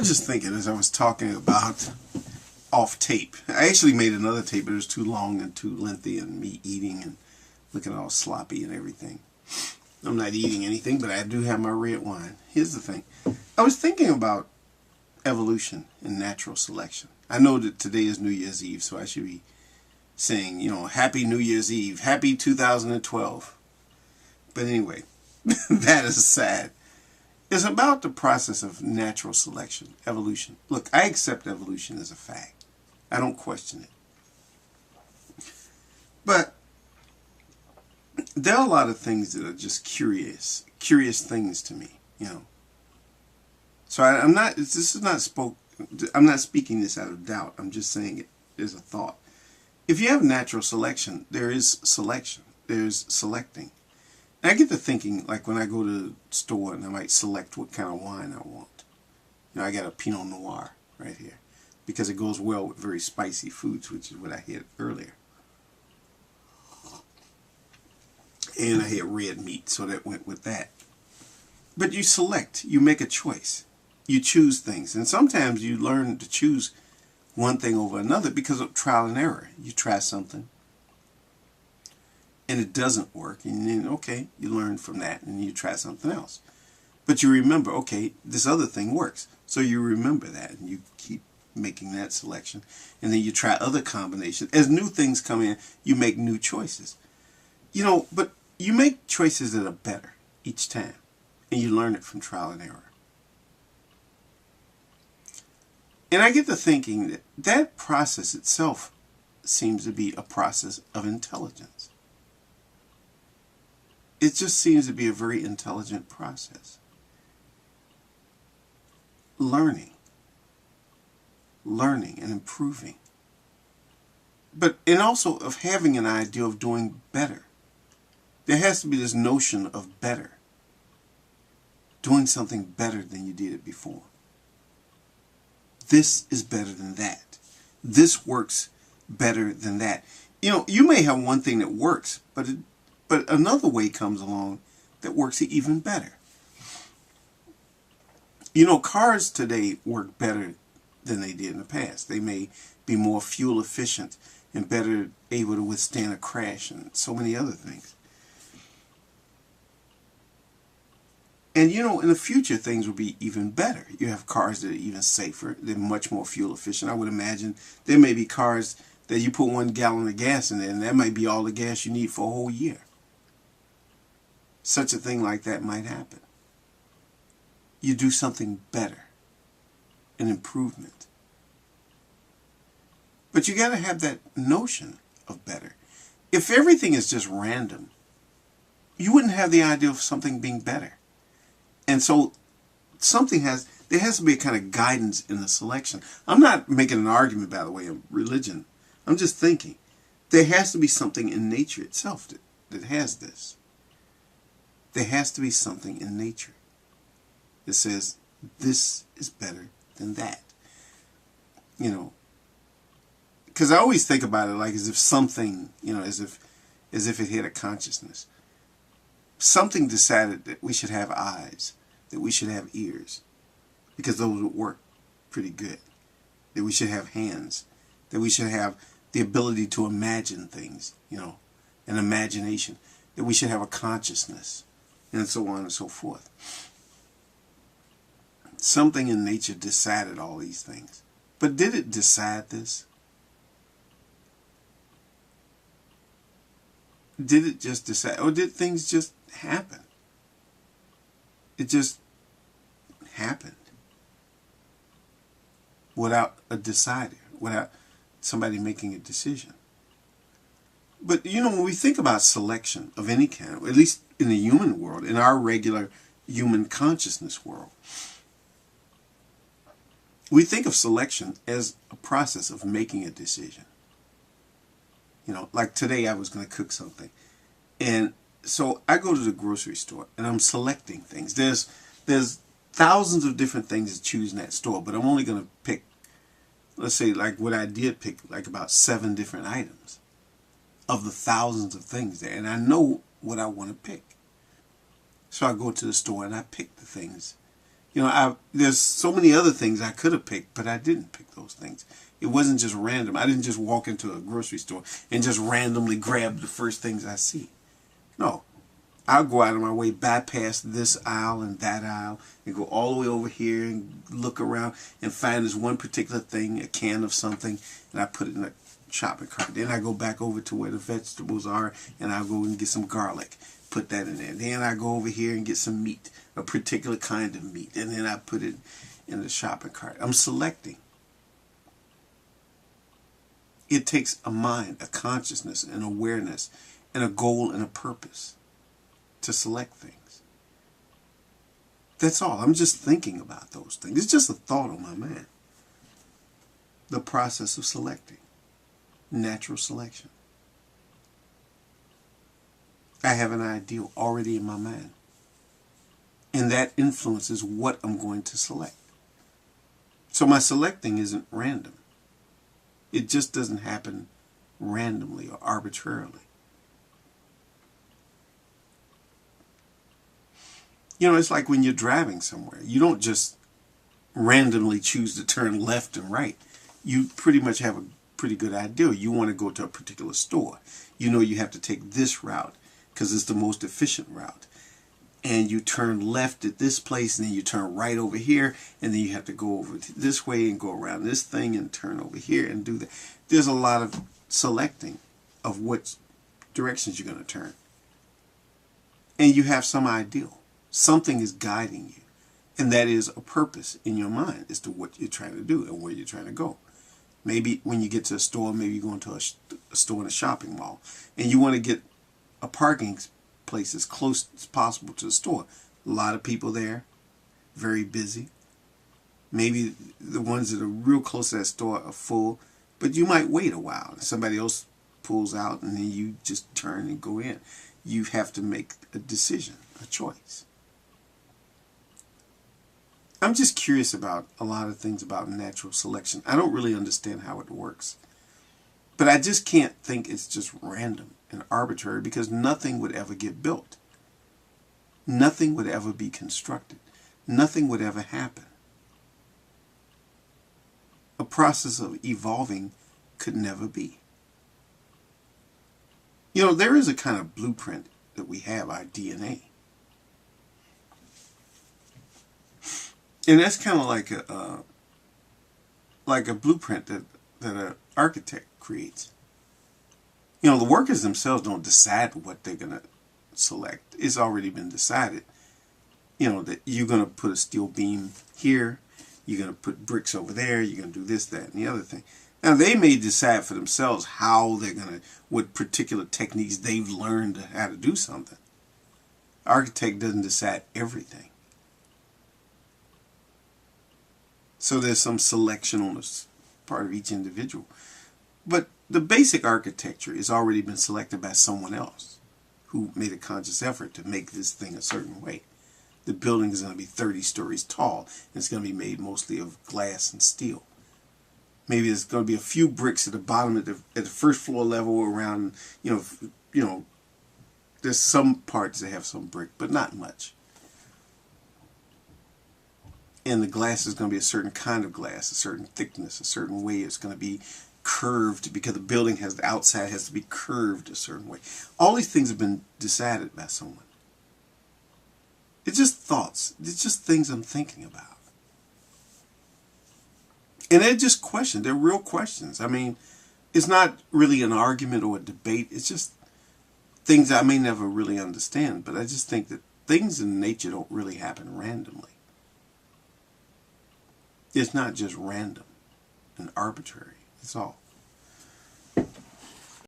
was just thinking as I was talking about off tape. I actually made another tape, but it was too long and too lengthy, and me eating and looking all sloppy and everything. I'm not eating anything, but I do have my red wine. Here's the thing. I was thinking about evolution and natural selection. I know that today is New Year's Eve, so I should be saying, Happy New Year's Eve. Happy 2012. But anyway, that is sad. It's about the process of natural selection, evolution. Look, I accept evolution as a fact. I don't question it. But there are a lot of things that are just curious things to me, So I'm not speaking this out of doubt. I'm just saying it as a thought. If you have natural selection, there is selection. There's selecting. And I get to thinking, like when I go to the store and I might select what kind of wine I want. I got a Pinot Noir right here because it goes well with very spicy foods, which is what I had earlier. And I had red meat, so that went with that. But you select. You make a choice. You choose things. And sometimes you learn to choose one thing over another because of trial and error. You try something, and it doesn't work. And then, okay, you learn from that, and you try something else. But you remember, okay, this other thing works. So you remember that, and you keep making that selection. And then you try other combinations. As new things come in, you make new choices. But you make choices that are better each time. And you learn it from trial and error. And I get to thinking that that process itself seems to be a process of intelligence. It just seems to be a very intelligent process. Learning and improving. And also of having an idea of doing better. There has to be this notion of better. Doing something better than you did it before. This is better than that. This works better than that. You may have one thing that works, but another way comes along that works even better. Cars today work better than they did in the past. They may be more fuel efficient and better able to withstand a crash and so many other things. And in the future things will be even better. You have cars that are even safer. They're much more fuel efficient. I would imagine there may be cars that you put 1 gallon of gas in there and that might be all the gas you need for a whole year. Such a thing like that might happen. You do something better. An improvement. But you got to have that notion of better. If everything is just random, you wouldn't have the idea of something being better. And so there has to be a kind of guidance in the selection. I'm not making an argument, by the way, of religion. I'm just thinking there has to be something in nature itself that has this. There has to be something in nature that says this is better than that. Because I always think about it like as if something, as if it had a consciousness. Something decided that we should have eyes, that we should have ears, because those would work pretty good. That we should have hands, that we should have the ability to imagine things, an imagination, that we should have a consciousness, and so on and so forth. Something in nature decided all these things. But did it decide this? Did it just decide, or did things just happen? It just happened without a decider, without somebody making a decision. But when we think about selection of any kind, at least in the human world, in our regular human consciousness world, we think of selection as a process of making a decision. Like today I was going to cook something. And so I go to the grocery store and I'm selecting things. There's thousands of different things to choose in that store, but I'm only going to pick, let's say like what I did pick, like about 7 different items of the thousands of things there. And I know what I want to pick. So I go to the store and I pick the things There's so many other things I could have picked, but I didn't pick those things. It wasn't just random. I didn't just walk into a grocery store and just randomly grab the first things I see. No. I'll go out of my way, bypass this aisle and that aisle, and go all the way over here and look around and find this one particular thing, a can of something, and I put it in a shopping cart. Then I go back over to where the vegetables are, and I'll go and get some garlic, put that in there. Then I go over here and get some meat, a particular kind of meat, and then I put it in the shopping cart. I'm selecting. It takes a mind, a consciousness, an awareness, and a goal and a purpose to select things. That's all. I'm just thinking about those things. It's just a thought on my mind. The process of selecting. Natural selection. I have an ideal already in my mind. And that influences what I'm going to select. So my selecting isn't random. It just doesn't happen randomly or arbitrarily. It's like when you're driving somewhere. You don't just randomly choose to turn left and right. You pretty much have a pretty good idea. You want to go to a particular store. You have to take this route because it's the most efficient route. And you turn left at this place, and then you turn right over here, and then you have to go over this way and go around this thing and turn over here and do that. There's a lot of selecting of what directions you're going to turn. And you have some ideal. Something is guiding you. And that is a purpose in your mind as to what you're trying to do and where you're trying to go. Maybe when you get to a store, maybe you're going to a store in a shopping mall, and you want to get a parking place as close as possible to the store. A lot of people there, very busy. Maybe the ones that are real close to that store are full, but you might wait a while. Somebody else pulls out, and then you just turn and go in. You have to make a decision, a choice. I'm just curious about a lot of things about natural selection. I don't really understand how it works. But I just can't think it's just random and arbitrary, because nothing would ever get built. Nothing would ever be constructed. Nothing would ever happen. A process of evolving could never be. There is a kind of blueprint that we have, our DNA. And that's kind of like a blueprint that an architect creates. The workers themselves don't decide what they're going to select. It's already been decided. That you're going to put a steel beam here, you're going to put bricks over there, you're going to do this, that, and the other thing. Now, they may decide for themselves how they're going to, what particular techniques they've learned how to do something. The architect doesn't decide everything. So there's some selection on the part of each individual. But the basic architecture has already been selected by someone else who made a conscious effort to make this thing a certain way. The building is going to be 30 stories tall, and it's going to be made mostly of glass and steel. Maybe there's going to be a few bricks at the bottom at the first floor level around, there's some parts that have some brick, but not much. And the glass is going to be a certain kind of glass, a certain thickness, a certain way. It's going to be curved because the building has, the outside has to be curved a certain way. All these things have been decided by someone. It's just thoughts. It's just things I'm thinking about. And they're just questions. They're real questions. I mean, it's not really an argument or a debate. It's just things I may never really understand. But I just think that things in nature don't really happen randomly. It's not just random and arbitrary. It's all.